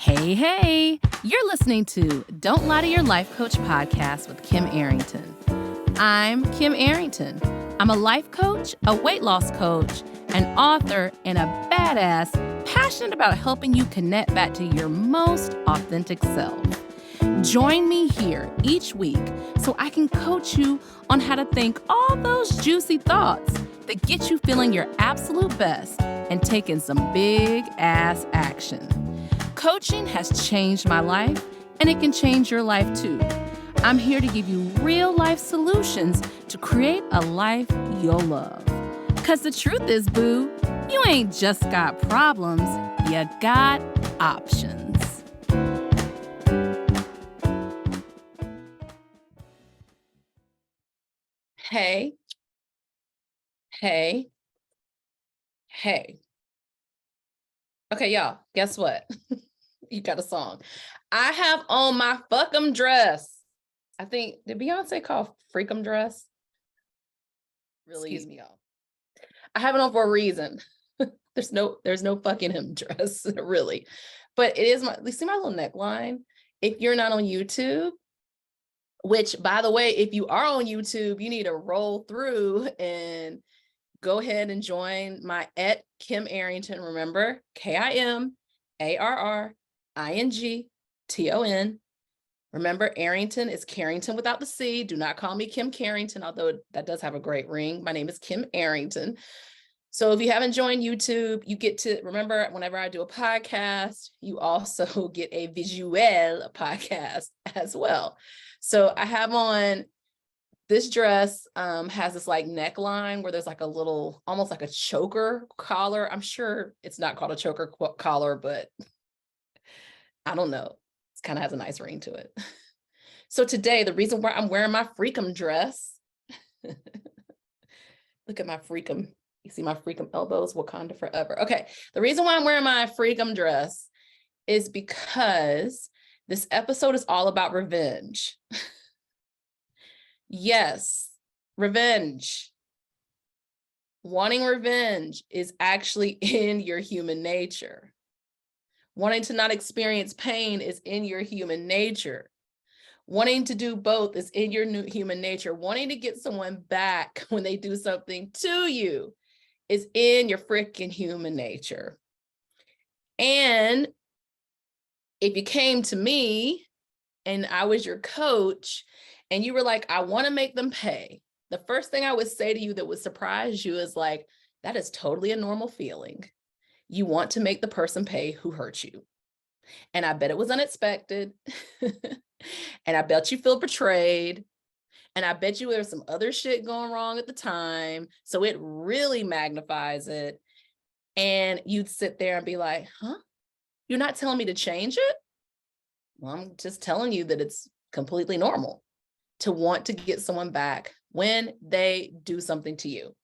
Hey, you're listening to Don't Lie to Your Life Coach podcast with Kim Arrington. I'm Kim Arrington. I'm a life coach, a weight loss coach, an author, and a badass passionate about helping you connect back to your most authentic self. Join me here each week so I can coach you on how to think all those juicy thoughts that get you feeling your absolute best and taking some big ass action. Coaching has changed my life, and it can change your life too. I'm here to give you real life solutions to create a life you'll love. Because the truth is, boo, you ain't just got problems, you got options. Hey. Okay, y'all, guess what? You got a song. I have on my fuck'em dress. I think, did Beyonce call freakum dress? Really? Excuse me, y'all. I have it on for a reason. There's no fucking him dress, really. But it is you see my little neckline? If you're not on YouTube, which by the way, if you are on YouTube, you need to roll through and go ahead and join my @Kim Arrington. Remember, KIMARRINGTON. Remember, Arrington is Carrington without the C. Do not call me Kim Carrington, although that does have a great ring. My name is Kim Arrington. So if you haven't joined YouTube, you get to remember whenever I do a podcast, you also get a visual podcast as well. So I have on this dress has this like neckline where there's like a little, almost like a choker collar. I'm sure it's not called a choker collar, but I don't know. It kind of has a nice ring to it. So today, the reason why I'm wearing my freakum dress, look at my freakum. You see my freakum elbows, Wakanda forever. Okay, the reason why I'm wearing my freakum dress is because this episode is all about revenge. Yes, revenge. Wanting revenge is actually in your human nature. Wanting to not experience pain is in your human nature. Wanting to do both is in your human nature. Wanting to get someone back when they do something to you is in your freaking human nature. And if you came to me and I was your coach and you were like, I want to make them pay, the first thing I would say to you that would surprise you is like, that is totally a normal feeling. You want to make the person pay who hurt you. And I bet it was unexpected. And I bet you feel betrayed. And I bet you there's some other shit going wrong at the time. So it really magnifies it. And you'd sit there and be like, huh? You're not telling me to change it? Well, I'm just telling you that it's completely normal to want to get someone back when they do something to you.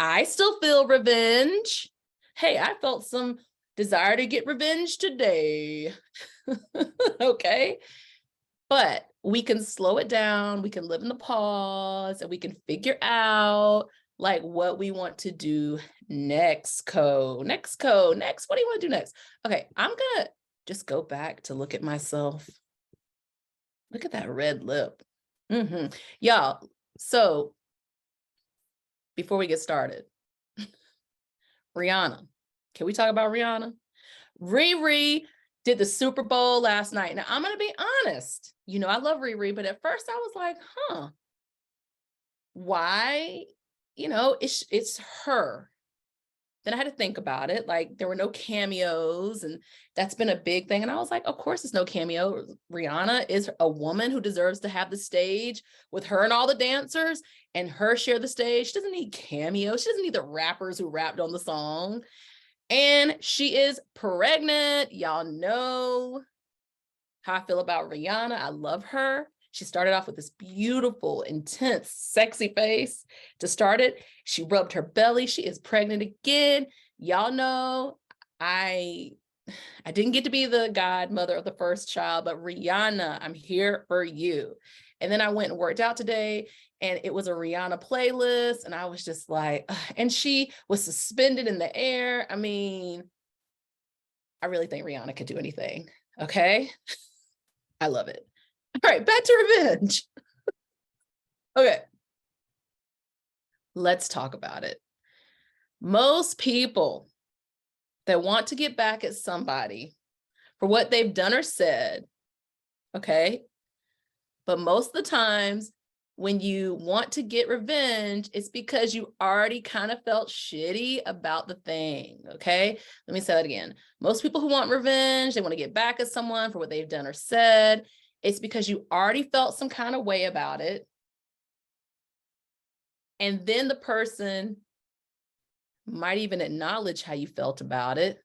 I still feel revenge. Hey, I felt some desire to get revenge today. Okay. But we can slow it down. We can live in the pause and we can figure out like what we want to do next. What do you want to do next? Okay. I'm going to just go back to look at myself. Look at that red lip. Y'all. So before we get started, Rihanna, can we talk about Rihanna? Riri did the Super Bowl last night. Now I'm going to be honest. You know, I love Riri, but at first I was like, why? You know, it's her. Then I had to think about it. Like there were no cameos and that's been a big thing. And I was like, of course there's no cameo. Rihanna is a woman who deserves to have the stage with her and all the dancers and her share the stage. She doesn't need cameos. She doesn't need the rappers who rapped on the song. And she is pregnant. Y'all know how I feel about Rihanna. I love her. She started off with this beautiful, intense, sexy face to start it. She rubbed her belly. She is pregnant again. Y'all know I didn't get to be the godmother of the first child, but Rihanna, I'm here for you. And then I went and worked out today and it was a Rihanna playlist. And I was just like, ugh. And she was suspended in the air. I mean, I really think Rihanna could do anything. Okay. I love it. All right, back to revenge. Okay. Let's talk about it. Most people that want to get back at somebody for what they've done or said, okay? But most of the times when you want to get revenge, it's because you already kind of felt shitty about the thing, okay? Let me say that again. Most people who want revenge, they want to get back at someone for what they've done or said. It's because you already felt some kind of way about it. And then the person might even acknowledge how you felt about it.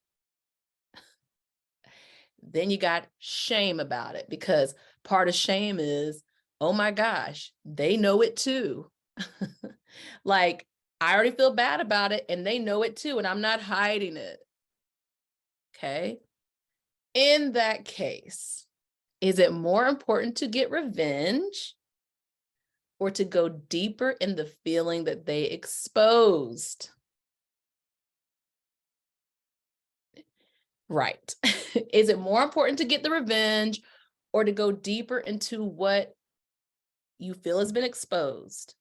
Then you got shame about it, because part of shame is, oh my gosh, they know it too. Like, I already feel bad about it and they know it too, and I'm not hiding it. Okay. In that case, is it more important to get revenge or to go deeper in the feeling that they exposed? Right. Is it more important to get the revenge or to go deeper into what you feel has been exposed?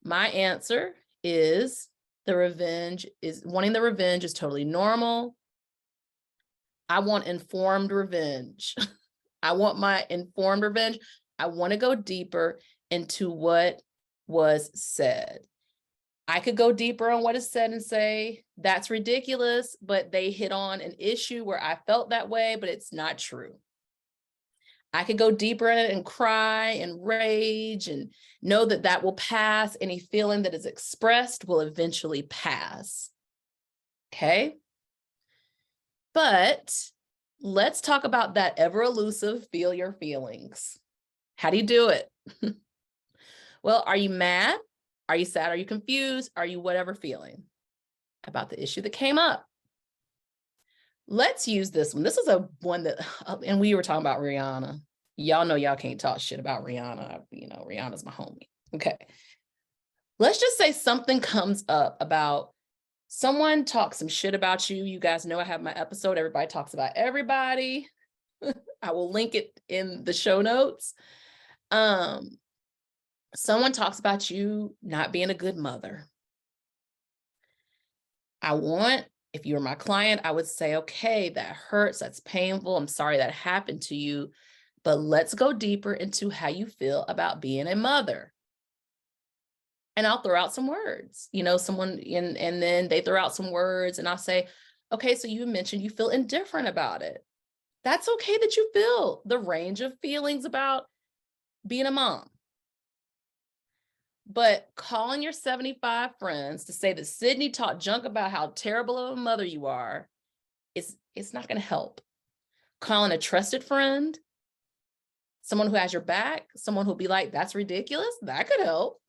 My answer is wanting the revenge is totally normal. I want informed revenge. I want my informed revenge. I want to go deeper into what was said. I could go deeper on what is said and say, that's ridiculous, but they hit on an issue where I felt that way, but it's not true. I could go deeper in it and cry and rage and know that that will pass. Any feeling that is expressed will eventually pass. Okay. But let's talk about that ever elusive feel your feelings. How do you do it? Well, are you mad? Are you sad? Are you confused? Are you whatever feeling about the issue that came up? Let's use this one. This is a one that, and we were talking about Rihanna. Y'all know y'all can't talk shit about Rihanna. You know, Rihanna's my homie. Okay. Let's just say something comes up about someone talks some shit about you. You guys know I have my episode, Everybody Talks About Everybody. I will link it in the show notes. Someone talks about you not being a good mother. If you were my client, I would say, okay, that hurts, that's painful, I'm sorry that happened to you, but let's go deeper into how you feel about being a mother. And I'll throw out some words, and then they throw out some words and I'll say, okay, so you mentioned you feel indifferent about it. That's okay that you feel the range of feelings about being a mom. But calling your 75 friends to say that Sydney talked junk about how terrible of a mother you are, it's not going to help. Calling a trusted friend, someone who has your back, someone who'll be like, that's ridiculous, that could help.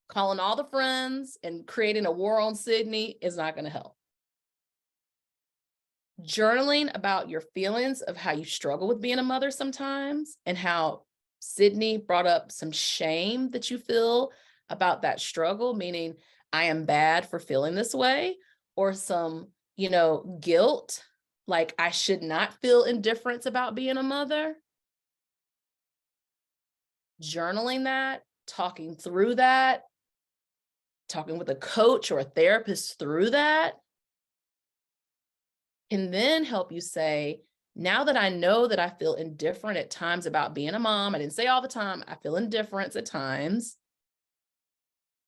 Calling all the friends and creating a war on Sydney is not going to help. Journaling about your feelings of how you struggle with being a mother sometimes, and how Sydney brought up some shame that you feel about that struggle, meaning I am bad for feeling this way, or some, guilt, like I should not feel indifference about being a mother. Journaling that, talking through that, talking with a coach or a therapist through that can then help you say, now that I know that I feel indifferent at times about being a mom, I didn't say all the time, I feel indifference at times.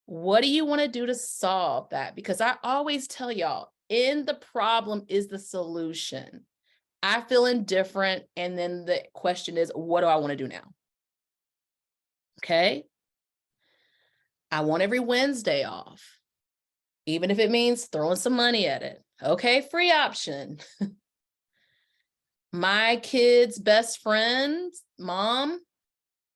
What do you want to do to solve that? Because I always tell y'all, in the problem is the solution. I feel indifferent. And then the question is, what do I want to do now? Okay. I want every Wednesday off, even if it means throwing some money at it. Okay, free option. My kid's best friend's mom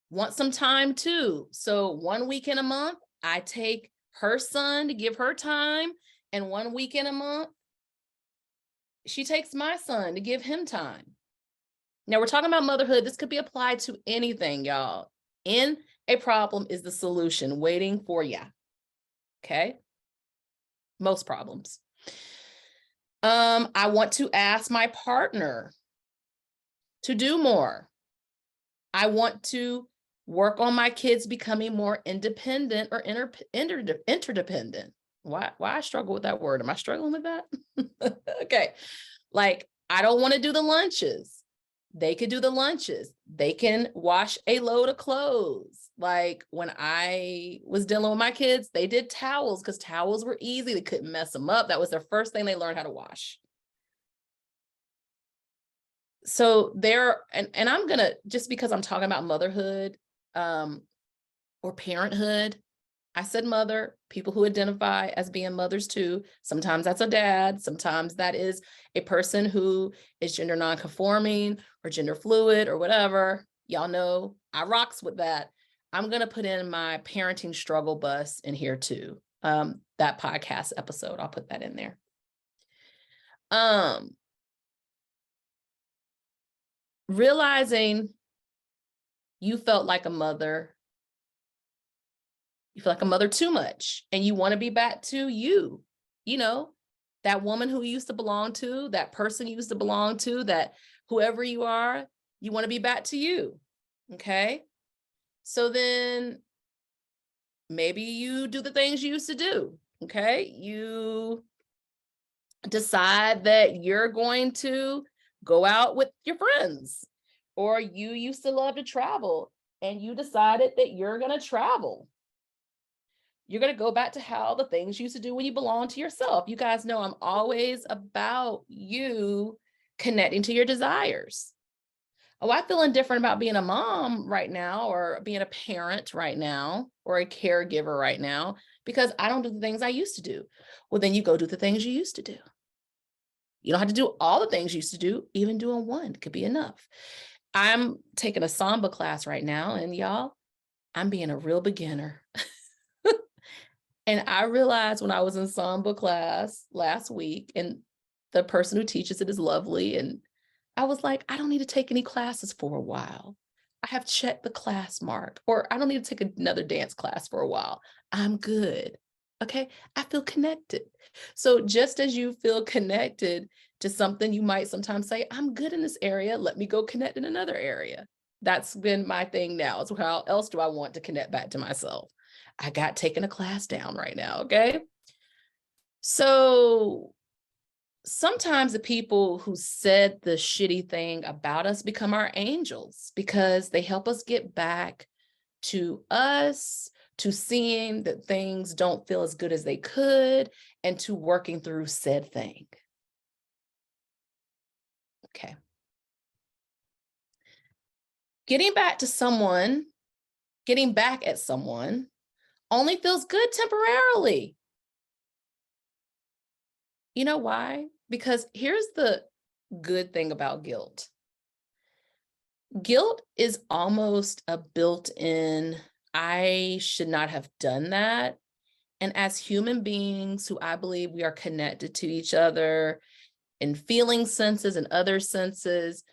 wants some time too. So 1 week in a month, I take her son to give her time. And 1 week in a month, she takes my son to give him time. Now we're talking about motherhood. This could be applied to anything, y'all. In a problem is the solution waiting for you. Okay. Most problems. I want to ask my partner to do more. I want to work on my kids becoming more independent or interdependent. Why I struggle with that word? Am I struggling with that? Okay. Like, I don't want to do the lunches. They could do the lunches. They can wash a load of clothes. Like, when I was dealing with my kids, they did towels because towels were easy. They couldn't mess them up. That was their first thing they learned how to wash. So there, and I'm gonna, just because I'm talking about motherhood or parenthood, I said mother, people who identify as being mothers too. Sometimes that's a dad. Sometimes that is a person who is gender nonconforming or gender fluid or whatever. Y'all know I rocks with that. I'm going to put in my parenting struggle bus in here too. That podcast episode, I'll put that in there. Realizing you felt like a mother, you feel like a mother too much, and you want to be back to you know, that woman who you used to belong to, that person you used to belong to, that whoever you are, you want to be back to you. Okay. So then maybe you do the things you used to do. Okay. You decide that you're going to go out with your friends, or you used to love to travel and you decided that you're going to travel. You're going to go back to how the things you used to do when you belong to yourself. You guys know I'm always about you connecting to your desires. Oh, I'm feeling different about being a mom right now, or being a parent right now, or a caregiver right now, because I don't do the things I used to do. Well, then you go do the things you used to do. You don't have to do all the things you used to do. Even doing one could be enough. I'm taking a Samba class right now, and y'all, I'm being a real beginner. And I realized when I was in Samba class last week, and the person who teaches it is lovely, and I was like, I don't need to take any classes for a while. I have checked the class mark, or I don't need to take another dance class for a while. I'm good. Okay. I feel connected. So just as you feel connected to something, you might sometimes say, I'm good in this area. Let me go connect in another area. That's been my thing now. So how else do I want to connect back to myself? I got taking a class down right now. Okay. So sometimes the people who said the shitty thing about us become our angels, because they help us get back to us, to seeing that things don't feel as good as they could, and to working through said thing. Okay. Getting back at someone only feels good temporarily. You know why? Because here's the good thing about guilt. Guilt is almost a built-in, I should not have done that. And as human beings who I believe we are connected to each other in feeling senses and other senses,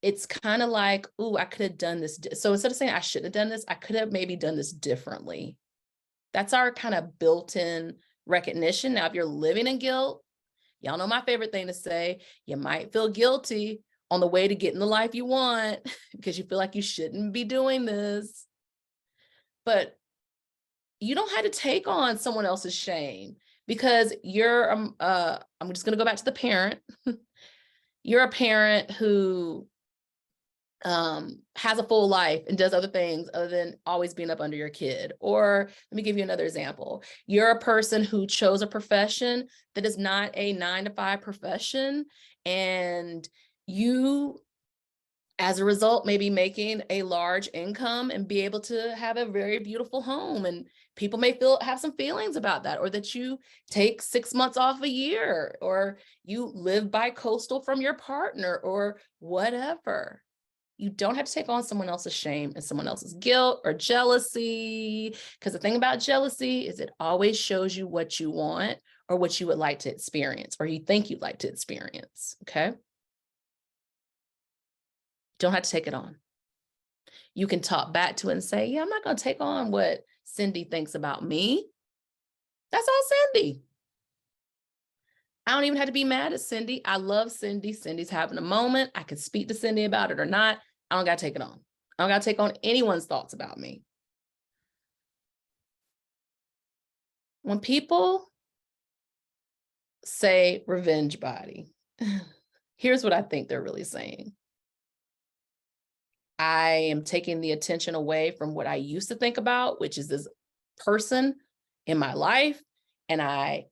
it's kind of like, ooh, I could have done this. So instead of saying I shouldn't have done this, I could have maybe done this differently. That's our kind of built-in recognition. Now, if you're living in guilt, y'all know my favorite thing to say, you might feel guilty on the way to getting the life you want because you feel like you shouldn't be doing this. But you don't have to take on someone else's shame, because you're, I'm just going to go back to the parent. You're a parent who has a full life and does other things other than always being up under your kid. Or let me give you another example. You're a person who chose a profession that is not a 9-to-5 profession, and you, as a result, may be making a large income and be able to have a very beautiful home. And people may have some feelings about that, or that you take 6 months off a year, or you live bi-coastal from your partner, or whatever. You don't have to take on someone else's shame and someone else's guilt or jealousy, because the thing about jealousy is it always shows you what you want or what you would like to experience, or you think you'd like to experience. Okay. Don't have to take it on. You can talk back to it and say, yeah, I'm not going to take on what Cindy thinks about me. That's all Cindy. I don't even have to be mad at Cindy. I love Cindy. Cindy's having a moment. I can speak to Cindy about it or not. I don't got to take it on. I don't got to take on anyone's thoughts about me. When people say revenge body, here's what I think they're really saying. I am taking the attention away from what I used to think about, which is this person in my life, and I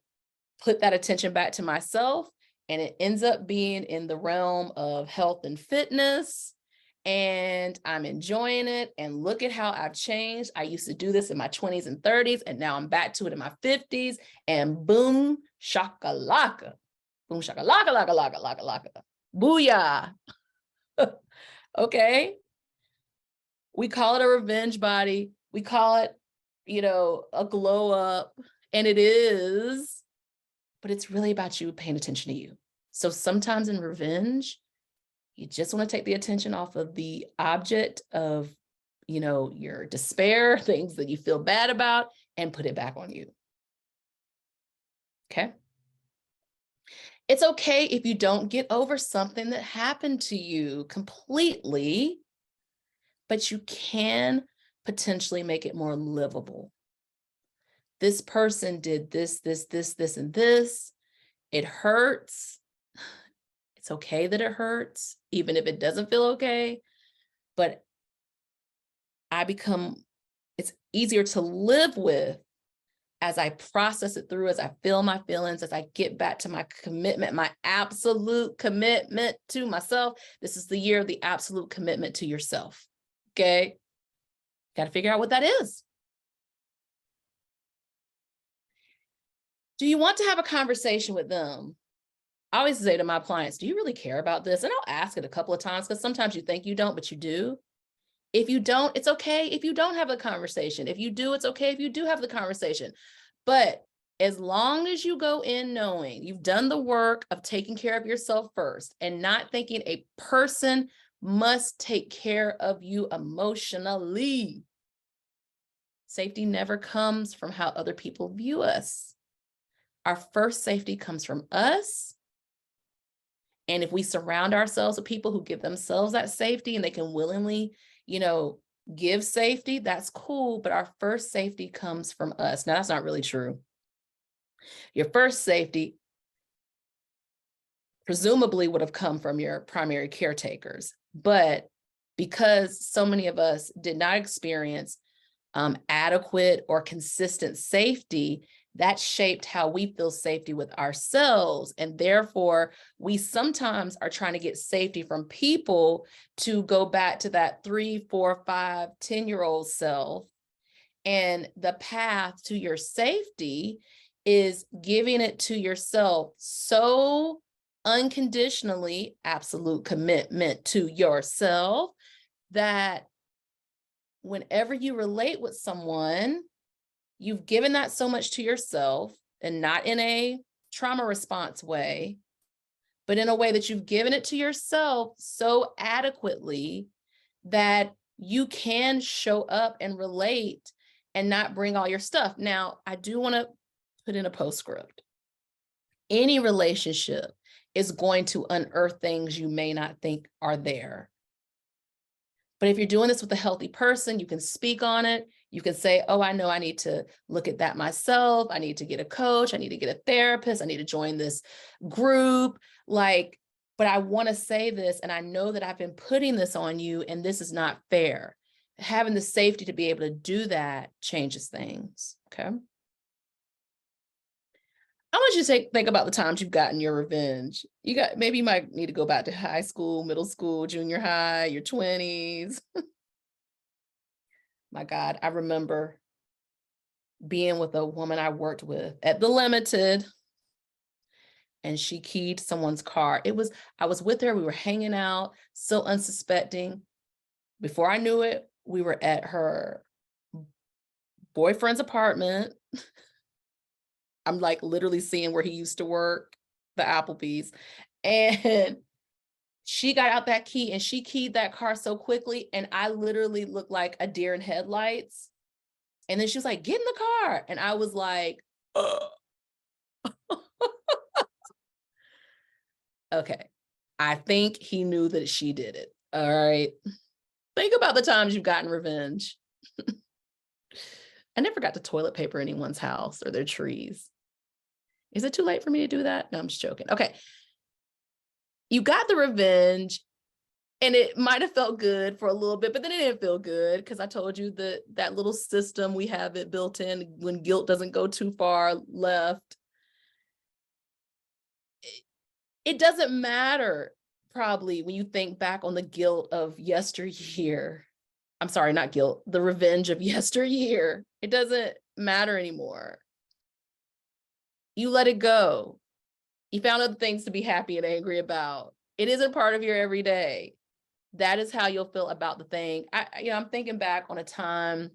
put that attention back to myself, and it ends up being in the realm of health and fitness, and I'm enjoying it. And look at how I've changed. I used to do this in my 20s and 30s, and now I'm back to it in my 50s, and boom, shakalaka. Boom, shakalaka, laka, laka, laka, laka. Booyah. Okay. We call it a revenge body. We call it, a glow up, and it is, but it's really about you paying attention to you. So sometimes in revenge, you just want to take the attention off of the object of, your despair, things that you feel bad about, and put it back on you. Okay. It's okay if you don't get over something that happened to you completely, but you can potentially make it more livable. This person did this, and this. It hurts. It's okay that it hurts, even if it doesn't feel okay. But it's easier to live with as I process it through, as I feel my feelings, as I get back to my commitment, my absolute commitment to myself. This is the year of the absolute commitment to yourself. Okay. Got to figure out what that is. Do you want to have a conversation with them? I always say to my clients, do you really care about this? And I'll ask it a couple of times, because sometimes you think you don't, but you do. If you don't, it's okay if you don't have a conversation. If you do, it's okay if you do have the conversation. But as long as you go in knowing you've done the work of taking care of yourself first, and not thinking a person must take care of you emotionally. Safety never comes from how other people view us. Our first safety comes from us. And if we surround ourselves with people who give themselves that safety, and they can willingly, give safety, that's cool. But our first safety comes from us. Now, that's not really true. Your first safety presumably would have come from your primary caretakers. But because so many of us did not experience adequate or consistent safety, that shaped how we feel safety with ourselves. And therefore, we sometimes are trying to get safety from people to go back to that 3, 4, 5, 10-year-old self. And the path to your safety is giving it to yourself so unconditionally, absolute commitment to yourself, that whenever you relate with someone, you've given that so much to yourself, and not in a trauma response way, but in a way that you've given it to yourself so adequately that you can show up and relate and not bring all your stuff. Now, I do want to put in a postscript. Any relationship is going to unearth things you may not think are there. But if you're doing this with a healthy person, you can speak on it. You can say, oh, I know I need to look at that myself. I need to get a coach. I need to get a therapist. I need to join this group. But I want to say this, and I know that I've been putting this on you, and this is not fair. Having the safety to be able to do that changes things. Okay. I want you to think about the times you've gotten your revenge. Maybe you might need to go back to high school, middle school, junior high, your 20s. My God, I remember being with a woman I worked with at the Limited, and she keyed someone's car. I was with her, we were hanging out, so unsuspecting. Before I knew it, we were at her boyfriend's apartment. I'm literally seeing where he used to work, the Applebee's. And she got out that key, and she keyed that car so quickly, and I literally looked like a deer in headlights. And then she was like, get in the car. And I was like, Okay. I think he knew that she did it. All right. Think about the times you've gotten revenge. I never got to toilet paper anyone's house or their trees. Is it too late for me to do that? No, I'm just joking. Okay. You got the revenge and it might have felt good for a little bit, but then it didn't feel good because I told you that little system, we have it built in when guilt doesn't go too far left. It doesn't matter probably when you think back on the guilt of yesteryear. I'm sorry, not guilt, the revenge of yesteryear. It doesn't matter anymore. You let it go. You found other things to be happy and angry about. It isn't part of your everyday. That is how you'll feel about the thing. I'm thinking back on a time,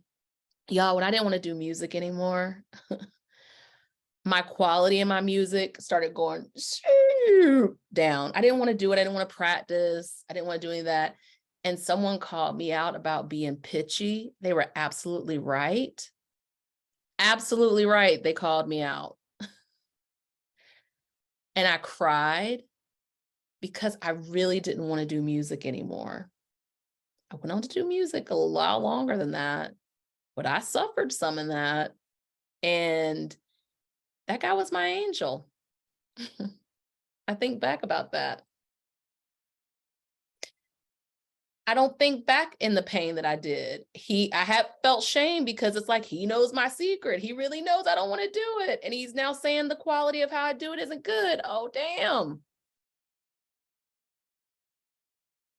y'all, when I didn't want to do music anymore. My quality in my music started going down. I didn't want to do it. I didn't want to practice. I didn't want to do any of that. And someone called me out about being pitchy. They were absolutely right. Absolutely right. They called me out. And I cried because I really didn't want to do music anymore. I went on to do music a lot longer than that, but I suffered some in that. And that guy was my angel. I think back about that. I don't think back in the pain that I did. I have felt shame because it's like, he knows my secret. He really knows I don't want to do it. And he's now saying the quality of how I do it isn't good. Oh, damn.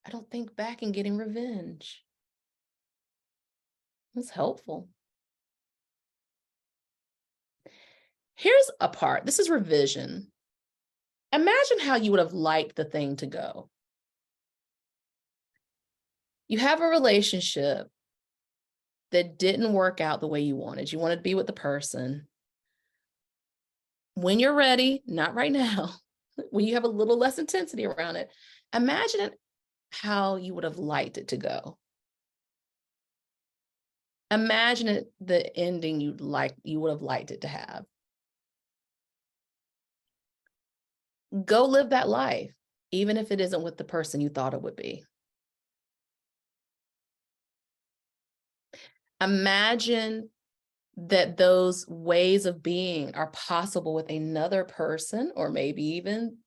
I don't think back in getting revenge. It's helpful. Here's a part. This is revision. Imagine how you would have liked the thing to go. You have a relationship that didn't work out the way you wanted. You wanted to be with the person. When you're ready, not right now, when you have a little less intensity around it, imagine how you would have liked it to go. Imagine the ending you would have liked it to have. Go live that life, even if it isn't with the person you thought it would be. Imagine that those ways of being are possible with another person, or maybe even,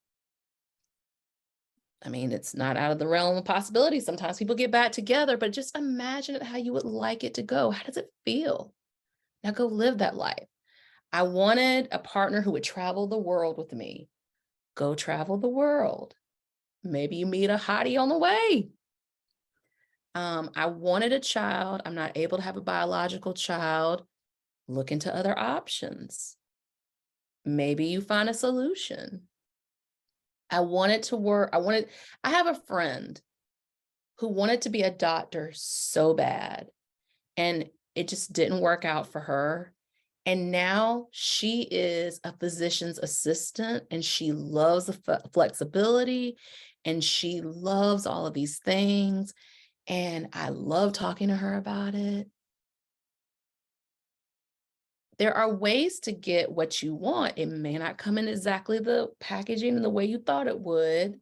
it's not out of the realm of possibility. Sometimes people get back together, but just imagine how you would like it to go. How does it feel? Now go live that life. I wanted a partner who would travel the world with me. Go travel the world. Maybe you meet a hottie on the way. I wanted a child. I'm not able to have a biological child. Look into other options. Maybe you find a solution. I wanted to work. I have a friend who wanted to be a doctor so bad, and it just didn't work out for her. And now she is a physician's assistant, and she loves the flexibility, and she loves all of these things. And I love talking to her about it. There are ways to get what you want. It may not come in exactly the packaging and the way you thought it would.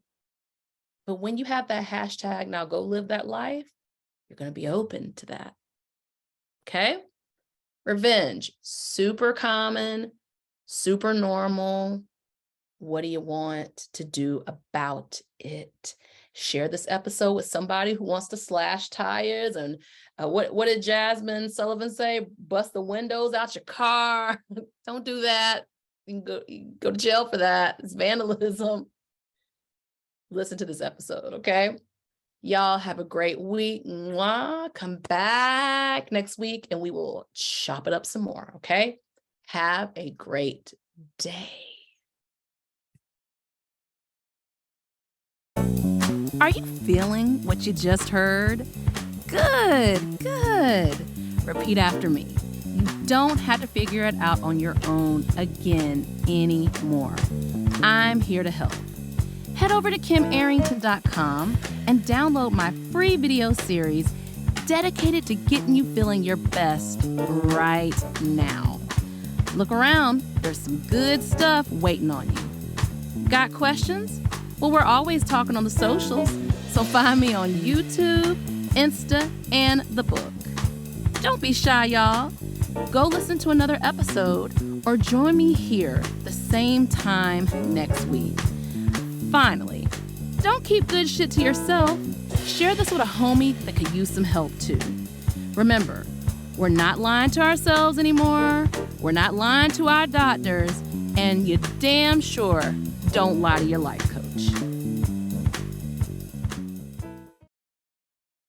But when you have that hashtag, now go live that life, you're going to be open to that. Okay? Revenge, super common, super normal. What do you want to do about it? Share this episode with somebody who wants to slash tires. And what did Jasmine Sullivan say? Bust the windows out your car. Don't do that. You can go to jail for that. It's vandalism. Listen to this episode, okay? Y'all have a great week. Mwah. Come back next week and we will chop it up some more, okay? Have a great day. Are you feeling what you just heard? Good, good. Repeat after me. You don't have to figure it out on your own again anymore. I'm here to help. Head over to kimarrington.com and download my free video series dedicated to getting you feeling your best right now. Look around, there's some good stuff waiting on you. Got questions? Well, we're always talking on the socials, so find me on YouTube, Insta, and the book. Don't be shy, y'all. Go listen to another episode or join me here the same time next week. Finally, don't keep good shit to yourself. Share this with a homie that could use some help too. Remember, we're not lying to ourselves anymore. We're not lying to our doctors. And you damn sure don't lie to your life coach.